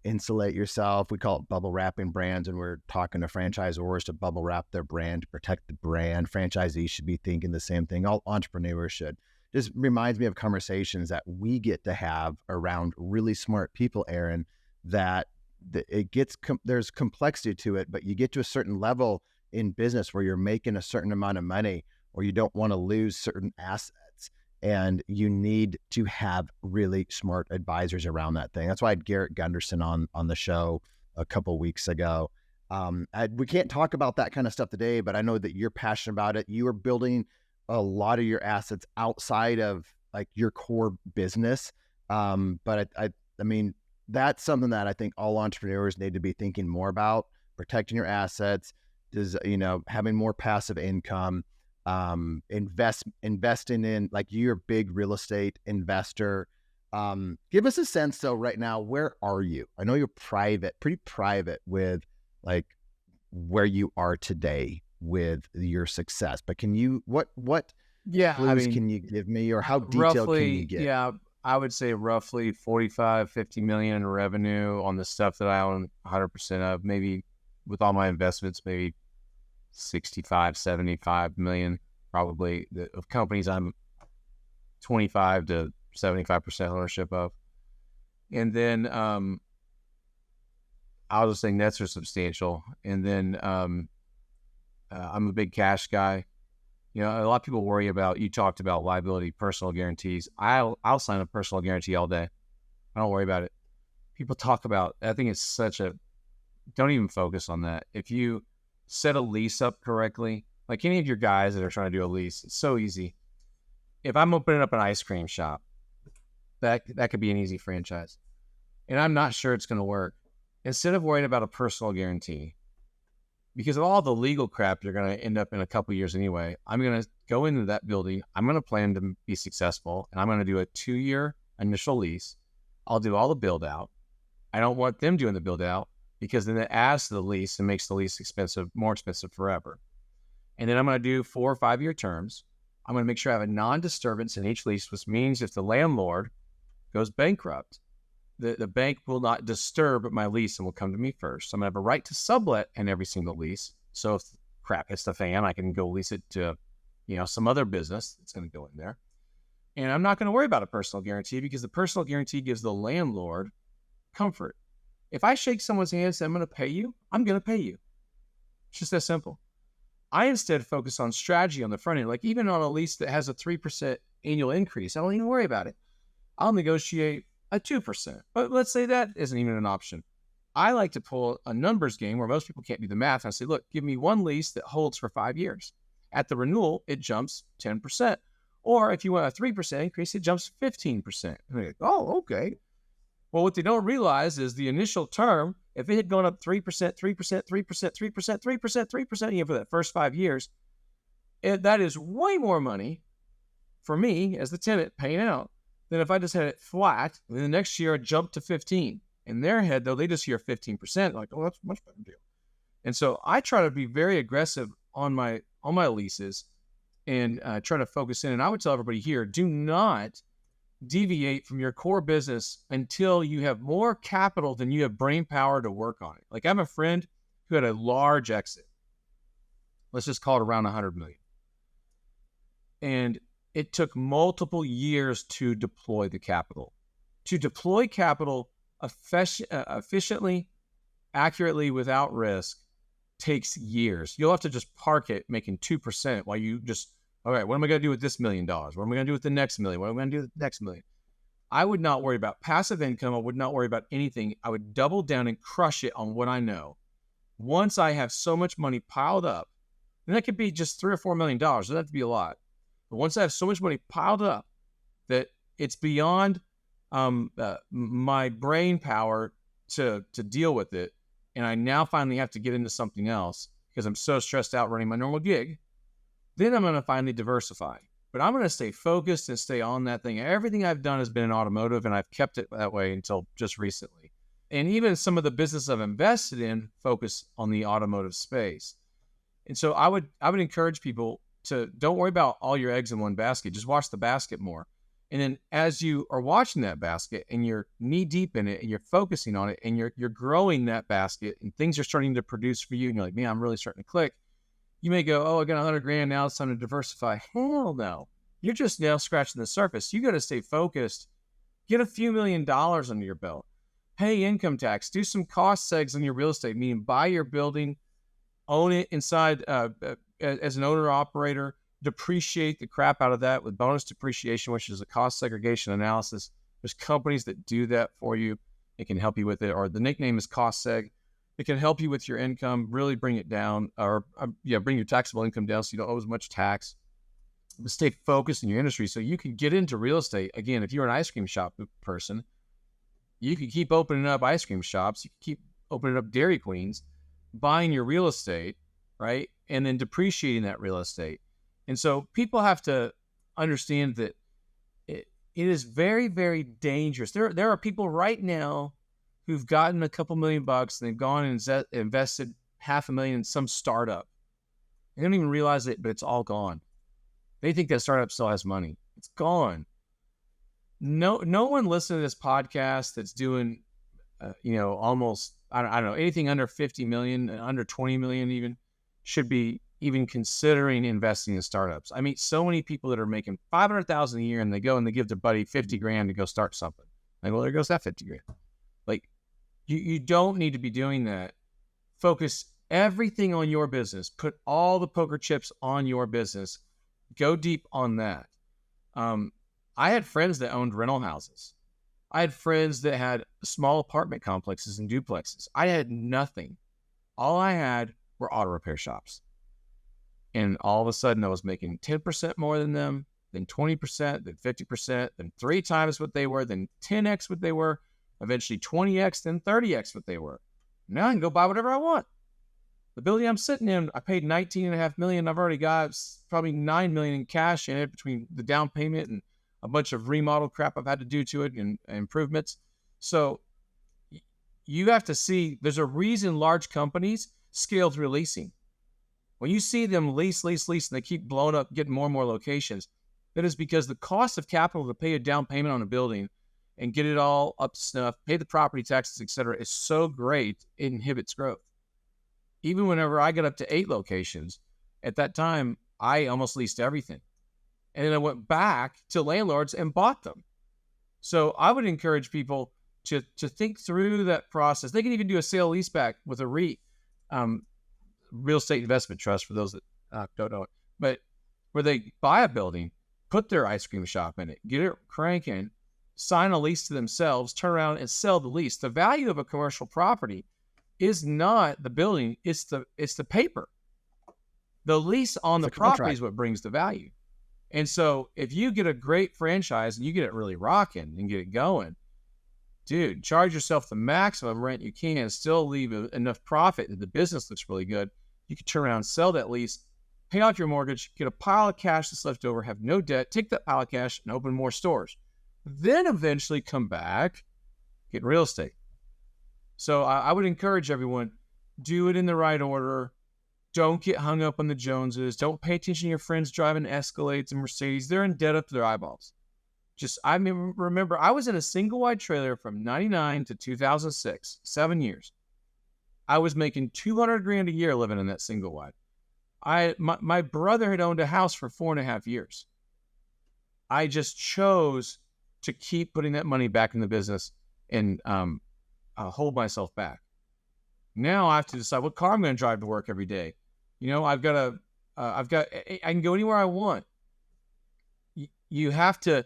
insulate yourself. We call it bubble wrapping brands, and we're talking to franchisors to bubble wrap their brand, to protect the brand. Franchisees should be thinking the same thing. All entrepreneurs should. Just reminds me of conversations that we get to have around really smart people, Aaron, that there's complexity to it, but you get to a certain level in business where you're making a certain amount of money, or you don't want to lose certain assets. And you need to have really smart advisors around that thing. That's why I had Garrett Gunderson on the show a couple of weeks ago. We can't talk about that kind of stuff today, but I know that you're passionate about it. You are building a lot of your assets outside of like your core business. But I mean, that's something that I think all entrepreneurs need to be thinking more about: protecting your assets, having more passive income. Investing in, like, you're a big real estate investor. Give us a sense though, right now, where are you? I know you're pretty private with like where you are today with your success, but can you, what clues can you give me, or how detailed can you get? Yeah, I would say roughly 45, 50 million in revenue on the stuff that I own 100% of, maybe with all my investments, maybe 65, 75 million, probably, of companies I'm 25 to 75% ownership of. And then I'll just say nets are substantial. And then I'm a big cash guy. A lot of people worry about, you talked about liability, personal guarantees. I'll sign a personal guarantee all day. I don't worry about it. People talk about, I think it's don't even focus on that. If you set a lease up correctly, like any of your guys that are trying to do a lease, it's so easy. If I'm opening up an ice cream shop, that could be an easy franchise, and I'm not sure it's going to work. Instead of worrying about a personal guarantee, because of all the legal crap you're going to end up in a couple of years anyway, I'm going to go into that building. I'm going to plan to be successful, and I'm going to do a 2-year initial lease. I'll do all the build out. I don't want them doing the build out, because then it adds to the lease and makes the lease more expensive forever. And then I'm going to do 4 or 5 year terms. I'm going to make sure I have a non-disturbance in each lease, which means if the landlord goes bankrupt, the bank will not disturb my lease and will come to me first. So I'm going to have a right to sublet in every single lease. So if crap hits the fan, I can go lease it to, some other business that's going to go in there. And I'm not going to worry about a personal guarantee, because the personal guarantee gives the landlord comfort. If I shake someone's hand and say, I'm going to pay you, I'm going to pay you. It's just that simple. I instead focus on strategy on the front end. Like, even on a lease that has a 3% annual increase, I don't even worry about it. I'll negotiate a 2%. But let's say that isn't even an option. I like to pull a numbers game where most people can't do the math. And I say, look, give me one lease that holds for 5 years. At the renewal, it jumps 10%. Or if you want a 3% increase, it jumps 15%. And they go, oh, okay. Well, what they don't realize is the initial term, if it had gone up 3%, 3%, 3%, 3%, 3%, 3%, for that first 5 years, that is way more money for me as the tenant paying out than if I just had it flat, and then the next year it jumped to 15. In their head, though, they just hear 15%, like, oh, that's a much better deal. And so I try to be very aggressive on my leases and try to focus in. And I would tell everybody here, do not deviate from your core business until you have more capital than you have brain power to work on it. Like, I have a friend who had a large exit. Let's just call it around 100 million. And it took multiple years to deploy the capital. To deploy capital efficiently, accurately, without risk, takes years. You'll have to just park it making 2% while you just, all right, what am I going to do with this $1 million? What am I going to do with the next $1 million? What am I going to do with the next $1 million? I would not worry about passive income. I would not worry about anything. I would double down and crush it on what I know. once I have so much money piled up, and that could be just $3 or $4 million, doesn't have to be a lot. But once I have so much money piled up that it's beyond my brain power to deal with it, and I now finally have to get into something else because I'm so stressed out running my normal gig, then I'm going to finally diversify. But I'm going to stay focused and stay on that thing. Everything I've done has been in automotive, and I've kept it that way until just recently. And even some of the business I've invested in focus on the automotive space. And so I would encourage people to don't worry about all your eggs in one basket. Just watch the basket more. And then as you are watching that basket and you're knee deep in it and you're focusing on it and you're growing that basket and things are starting to produce for you and you're like, man, I'm really starting to click. You may go, oh, I got $100,000. Now it's time to diversify. Hell no. You're just now scratching the surface. You got to stay focused. Get a few $1 million under your belt. Pay income tax. Do some cost segs on your real estate, meaning buy your building, own it inside as an owner operator, depreciate the crap out of that with bonus depreciation, which is a cost segregation analysis. There's companies that do that for you. It can help you with it, or the nickname is cost seg. It can help you with your income, really bring it down, or bring your taxable income down so you don't owe as much tax. But stay focused in your industry so you can get into real estate. Again, if you're an ice cream shop person, you can keep opening up ice cream shops. You can keep opening up Dairy Queens, buying your real estate, right? And then depreciating that real estate. And so people have to understand that it is very, very dangerous. There are people right now who've gotten a couple $1 million and they've gone and invested $500,000 in some startup. They don't even realize it, but it's all gone. They think that startup still has money. It's gone. No one listening to this podcast that's doing, almost, I don't know, anything under 50 million, under 20 million even, should be even considering investing in startups. I meet so many people that are making $500,000 a year and they go and they give their buddy $50,000 to go start something. Like, well, there goes that $50,000. Like, you don't need to be doing that. Focus everything on your business. Put all the poker chips on your business. Go deep on that. I had friends that owned rental houses. I had friends that had small apartment complexes and duplexes. I had nothing. All I had were auto repair shops. And all of a sudden I was making 10% more than them, then 20%, then 50%, then 3 times what they were, then 10x what they were, eventually 20x, then 30x what they were. Now I can go buy whatever I want. The building I'm sitting in, I paid $19.5 million. I've already got probably $9 million in cash in it between the down payment and a bunch of remodel crap I've had to do to it and improvements. So you have to see, there's a reason large companies scale through leasing. When you see them lease, and they keep blowing up, getting more and more locations, that is because the cost of capital to pay a down payment on a building and get it all up to snuff, pay the property taxes, et cetera, is so great, it inhibits growth. Even whenever I got up to 8 locations, at that time, I almost leased everything. And then I went back to landlords and bought them. So I would encourage people to think through that process. They can even do a sale leaseback with a REIT, real estate investment trust, for those that don't know it. But where they buy a building, put their ice cream shop in it, get it cranking, sign a lease to themselves, turn around and sell the lease. The value of a commercial property is not the building, it's the paper. The lease on the property is what brings the value. And so if you get a great franchise and you get it really rocking and get it going, dude, charge yourself the maximum rent you can, still leave enough profit that the business looks really good. You can turn around, sell that lease, pay off your mortgage, get a pile of cash that's left over, have no debt, take that pile of cash and open more stores. Then eventually come back, get real estate. So I would encourage everyone, do it in the right order. Don't get hung up on the Joneses. Don't pay attention to your friends driving Escalades and Mercedes. They're in debt up to their eyeballs. I remember I was in a single wide trailer from 99 to 2006, 7 years. I was making $200,000 a year living in that single wide. My brother had owned a house for 4.5 years. I just chose to keep putting that money back in the business and hold myself back. Now I have to decide what car I'm going to drive to work every day. I can go anywhere I want. You have to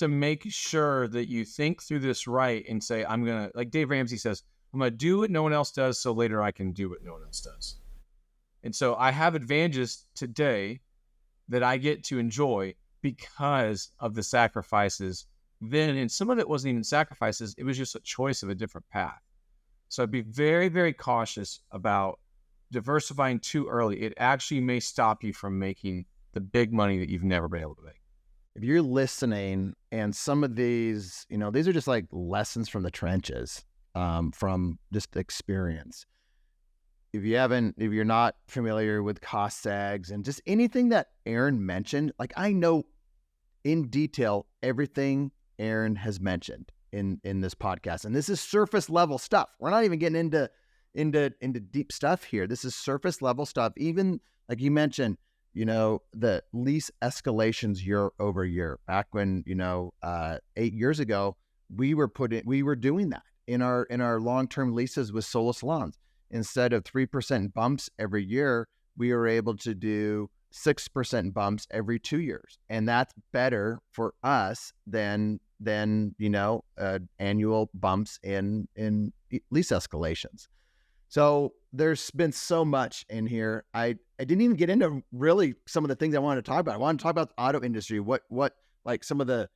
make sure that you think through this right and say, I'm going to, like Dave Ramsey says, I'm going to do what no one else does so later I can do what no one else does. And so I have advantages today that I get to enjoy because of the sacrifices then. And some of it wasn't even sacrifices. It was just a choice of a different path. So I'd be very, very cautious about diversifying too early. It actually may stop you from making the big money that you've never been able to make. If you're listening, and some of these, these are just like lessons from the trenches, from just experience. If you're not familiar with cost sags and just anything that Aaron mentioned, like I know in detail everything Aaron has mentioned in this podcast, and this is surface level stuff. We're not even getting into deep stuff here. This is surface level stuff. Even like you mentioned, the lease escalations year over year. Back when 8 years ago, we were doing that in our long-term leases with solo salons. Instead of 3% bumps every year, we were able to do 6% bumps every 2 years, and that's better for us than annual bumps in lease escalations. So there's been so much in here. I didn't even get into really some of the things I wanted to talk about. I want to talk about the auto industry. What like some of the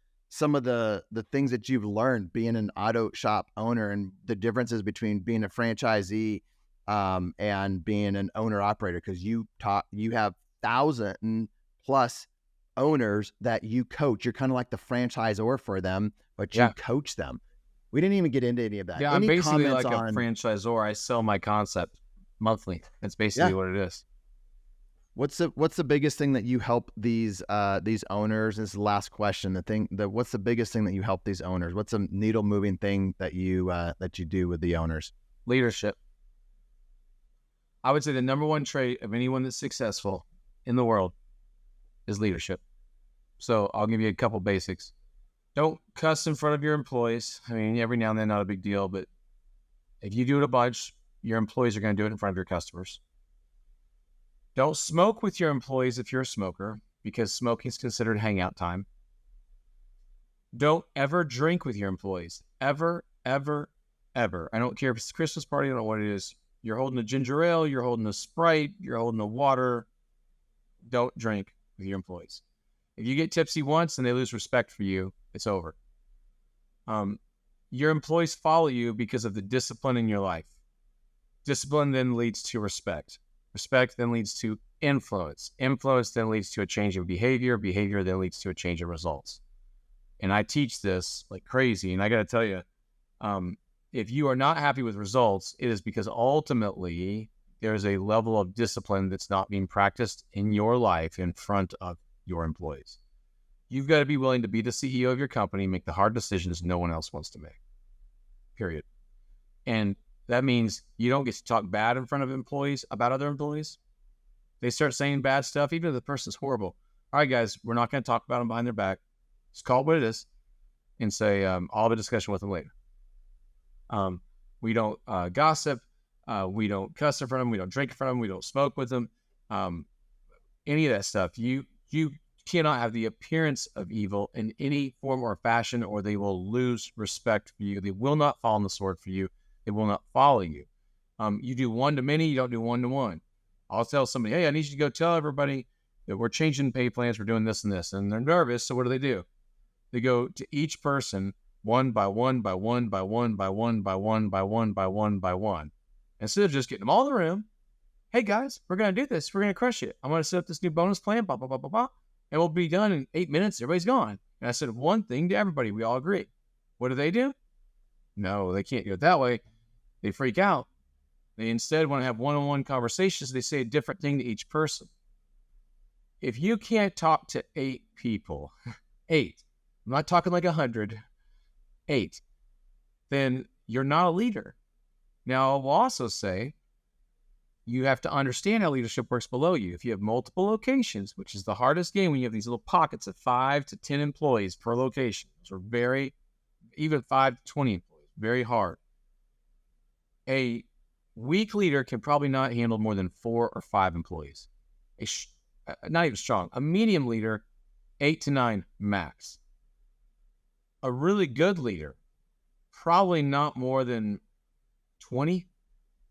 things that you've learned being an auto shop owner, and the differences between being a franchisee and being an owner operator, because you have 1,000+ owners that you coach. You're kind of like the franchisor for them, but you coach them. We didn't even get into any of that. Yeah, I'm basically like a franchisor. I sell my concept monthly. That's basically what it is. What's the biggest thing that you help these owners? This is the last question. What's the biggest thing that you help these owners? What's a needle moving thing that you do with the owners? Leadership. I would say the number one trait of anyone that's successful in the world is leadership. So I'll give you a couple basics. Don't cuss in front of your employees. I mean, every now and then, not a big deal, but if you do it a bunch, your employees are going to do it in front of your customers. Don't smoke with your employees if you're a smoker, because smoking is considered hangout time. Don't ever drink with your employees. Ever, ever, ever. I don't care if it's a Christmas party. I don't know what it is. You're holding a ginger ale. You're holding a Sprite. You're holding a water. Don't drink with your employees. If you get tipsy once and they lose respect for you, it's over. Your employees follow you because of the discipline in your life. Discipline then leads to respect. Respect then leads to influence. Influence then leads to a change in behavior. Behavior then leads to a change in results. And I teach this like crazy. And I got to tell you, if you are not happy with results, it is because ultimately there's a level of discipline that's not being practiced in your life in front of your employees. You've got to be willing to be the CEO of your company, make the hard decisions no one else wants to make, period. And that means you don't get to talk bad in front of employees about other employees. They start saying bad stuff, even if the person's horrible. All right, guys, we're not going to talk about them behind their back. Just call it what it is and say, I'll have a discussion with them later. We don't gossip. We don't cuss in front of them. We don't drink in front of them. We don't smoke with them. Any of that stuff. You cannot have the appearance of evil in any form or fashion, or they will lose respect for you. They will not fall on the sword for you. They will not follow you. You do one to many. You don't do one to one. I'll tell somebody, hey, I need you to go tell everybody that we're changing pay plans. We're doing this and this. And they're nervous. So what do? They go to each person one by one, by one, by one, by one, by one, by one, by one, by one. Instead of just getting them all in the room, hey guys, we're going to do this. We're going to crush it. I'm going to set up this new bonus plan, blah, blah, blah, blah, blah. And we'll be done in 8 minutes. Everybody's gone. And I said one thing to everybody. We all agree. What do? No, they can't do it that way. They freak out. They instead want to have one-on-one conversations. They say a different thing to each person. If you can't talk to 8 people, 8, I'm not talking like 100, 8, then you're not a leader. Now, I will also say you have to understand how leadership works below you. If you have multiple locations, which is the hardest game when you have these little pockets of 5 to 10 employees per location, those are even 5 to 20 employees, very hard. A weak leader can probably not handle more than 4 or 5 employees. Not even strong. A medium leader, 8 to 9 max. A really good leader, probably not more than 20,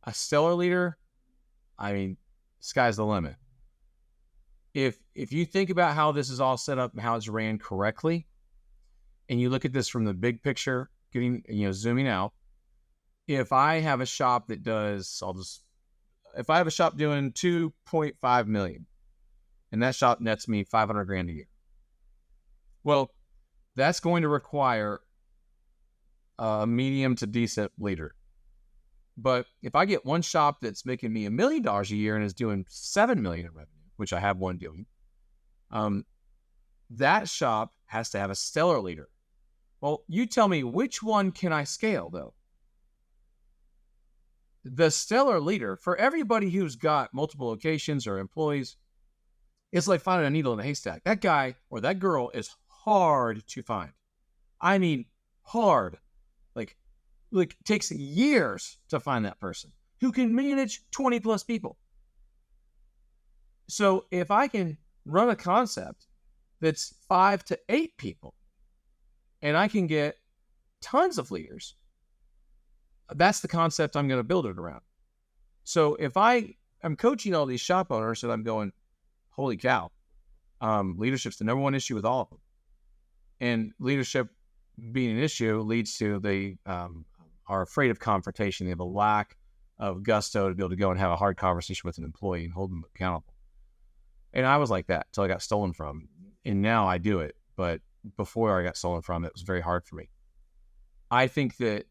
a stellar leader, I mean, sky's the limit. If you think about how this is all set up and how it's ran correctly, and you look at this from the big picture, zooming out, if I have a shop that does, if I have a shop doing 2.5 million, and that shop nets me 500 grand a year, well, that's going to require a medium to decent leader. But if I get one shop that's making me $1 million a year and is doing 7 million in revenue, which I have one doing, that shop has to have a stellar leader. Well, you tell me, which one can I scale, though? The stellar leader, for everybody who's got multiple locations or employees, it's like finding a needle in a haystack. That guy or that girl is hard to find. I mean, hard. Like takes years to find that person who can manage 20 plus people. So if I can run a concept that's 5 to 8 people and I can get tons of leaders, that's the concept I'm going to build it around. So if I'm coaching all these shop owners and I'm going, holy cow, leadership's the number one issue with all of them. And leadership being an issue leads to they are afraid of confrontation. They have a lack of gusto to be able to go and have a hard conversation with an employee and hold them accountable. And I was like that until I got stolen from. And now I do it. But before I got stolen from, it was very hard for me. I think that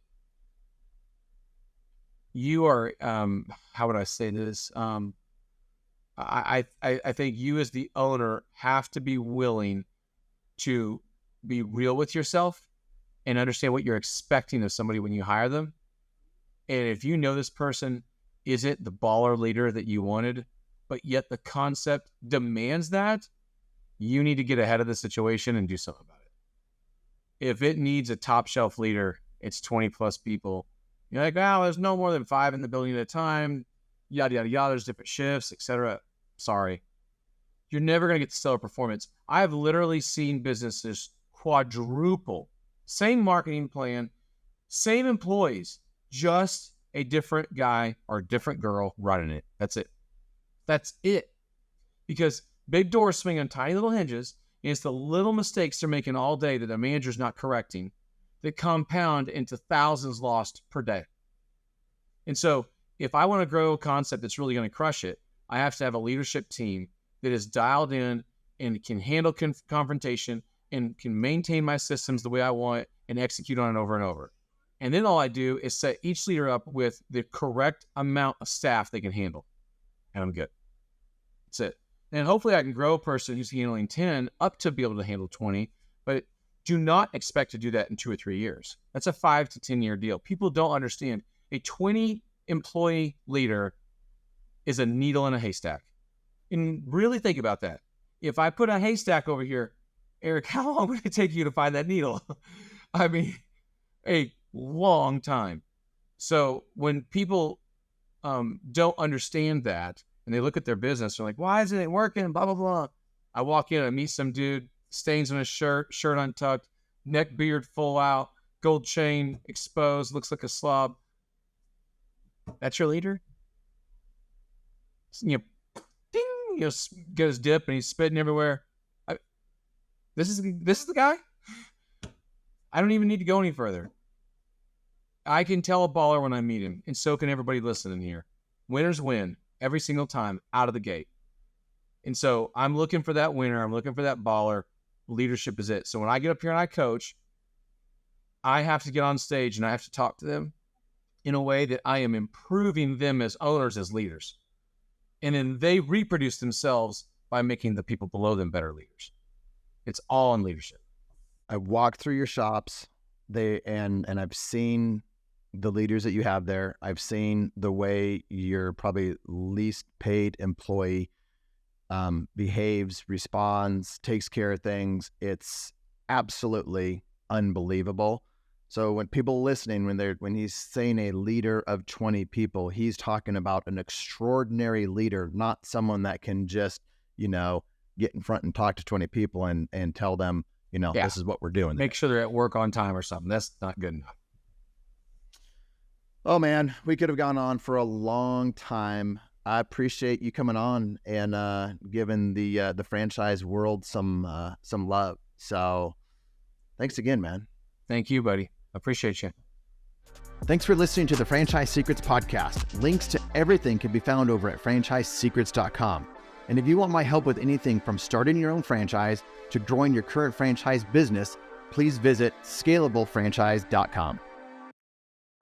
you are, how would I say this? I think you as the owner have to be willing to be real with yourself and understand what you're expecting of somebody when you hire them. And if you know this person isn't the baller leader that you wanted, but yet the concept demands that, you need to get ahead of the situation and do something about it. If it needs a top shelf leader, it's 20 plus people. You're like, oh, there's no more than 5 in the building at a time, yada, yada, yada. There's different shifts, etc. Sorry. You're never going to get the stellar performance. I've literally seen businesses quadruple. Same marketing plan, same employees, just a different guy or different girl running it. That's it. That's it. Because big doors swing on tiny little hinges, and it's the little mistakes they're making all day that the manager's not correcting that compound into thousands lost per day. And so if I want to grow a concept that's really going to crush it, I have to have a leadership team that is dialed in and can handle confrontation and can maintain my systems the way I want and execute on it over and over. And then all I do is set each leader up with the correct amount of staff they can handle. And I'm good. That's it. And hopefully I can grow a person who's handling 10 up to be able to handle 20, but do not expect to do that in 2 or 3 years. That's a 5 to 10 year deal. People don't understand. A 20 employee leader is a needle in a haystack. And really think about that. If I put a haystack over here, Eric, how long would it take you to find that needle? I mean, a long time. So when people don't understand that and they look at their business, they're like, why isn't it working? Blah, blah, blah. I walk in and meet some dude, stains on his shirt untucked, neck beard full out, gold chain exposed, looks like a slob. That's your leader? Ding, get his dip and he's spitting everywhere. This is the guy? I don't even need to go any further. I can tell a baller when I meet him, and so can everybody listening here. Winners win every single time out of the gate. And so I'm looking for that winner. I'm looking for that baller. Leadership is it. So when I get up here and I coach, I have to get on stage and I have to talk to them in a way that I am improving them as owners, as leaders. And then they reproduce themselves by making the people below them better leaders. It's all in leadership. I walked through your shops, and I've seen the leaders that you have there. I've seen the way your probably least paid employee behaves, responds, takes care of things. It's absolutely unbelievable. So when people listening, when he's saying a leader of 20 people, he's talking about an extraordinary leader, not someone that can just, get in front and talk to 20 people and tell them, this is what we're doing. Make sure they're at work on time or something. That's not good enough. Oh man, we could have gone on for a long time. I appreciate you coming on and giving the franchise world some love. So thanks again, man. Thank you, buddy. I appreciate you. Thanks for listening to the Franchise Secrets podcast. Links to everything can be found over at franchisesecrets.com. And if you want my help with anything from starting your own franchise to growing your current franchise business, please visit scalablefranchise.com.